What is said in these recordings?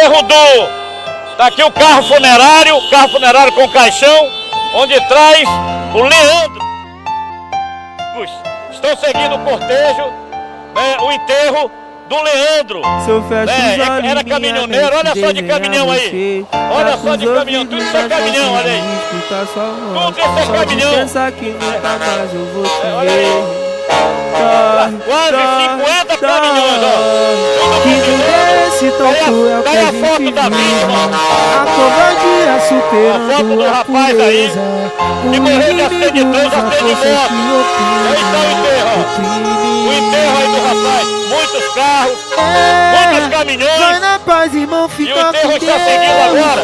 enterro do... Tá aqui o carro funerário com caixão, onde traz o Leandro. Estão seguindo o cortejo, né, o enterro do Leandro. Era caminhoneiro, olha só de caminhão aí. Olha só de caminhão, tudo isso é caminhão, olha aí. Tudo isso é caminhão. Olha aí. Quase 50 caminhões, ó. Que desse tão cruel que a gente vive. A covardia superando a pureza. O inimigo usa forças que oprimem. Aí está o enterro, ó. O enterro aí do rapaz. Muitos carros, muitos caminhões. Vai na paz, irmão, E o fica com enterro está seguindo Deus. agora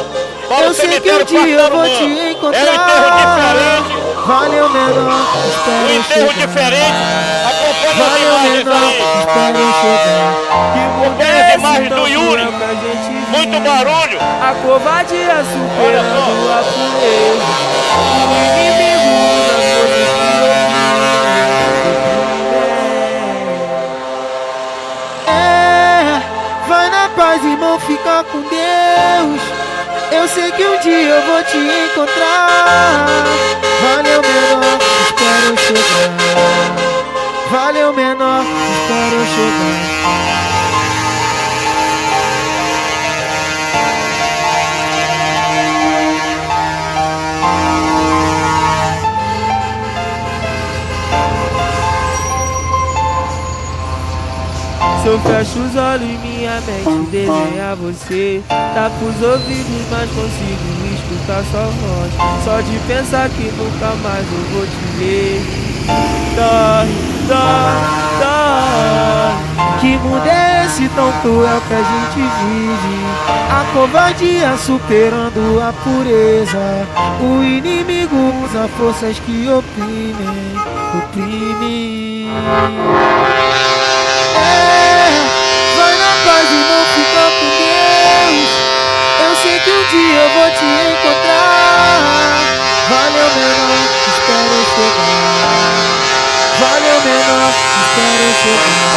para Eu o sei que um cemitério dia eu vou Quartaro te Humano. encontrar. É um enterro diferente. Valeu, menor, Um espero enterro chegar. diferente. Acompanha as Valeu, imagens menor, aí. espero chegar. Que Acompanha as imagens do Yuri. que a gente vive. Muito barulho. A covardia superando a pureza. O inimigo usa forças que oprimem. Vai na paz, irmão, fica com Deus. Eu sei que um dia eu vou te encontrar. Valeu, menor, espero chegar. Valeu, menor, espero chegar. Se eu fecho os olhos e minha mente desenha você, tapo os ouvidos, mas consigo escutar sua voz. Só de pensar que nunca mais eu vou te ver. Dói, dói, dói. Que mundo é esse tão cruel que a gente vive? A covardia superando a pureza. O inimigo usa forças que oprimem, oprimem. Vai na paz e não fica com Deus. Eu sei que um dia eu vou te encontrar. Valeu, menor, espero chegar. Valeu, menor, espero chegar.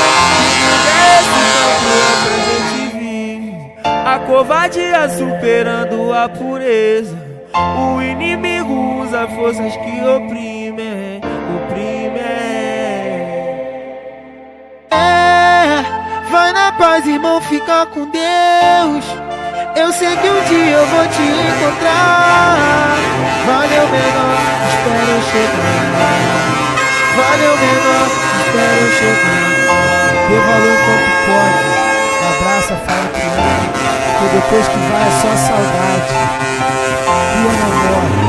Que mundo é esse tão cruel que a gente vive? A covardia superando a pureza. O inimigo usa forças que oprimem, oprimem. Vai na paz, irmão, fica com Deus. Eu sei que um dia eu vou te encontrar. Valeu, menor, espero chegar. Valeu, menor, espero chegar. Dê valor enquanto pode. Abraça, fala que ama. Que depois que vai é só saudade. E eu não morro.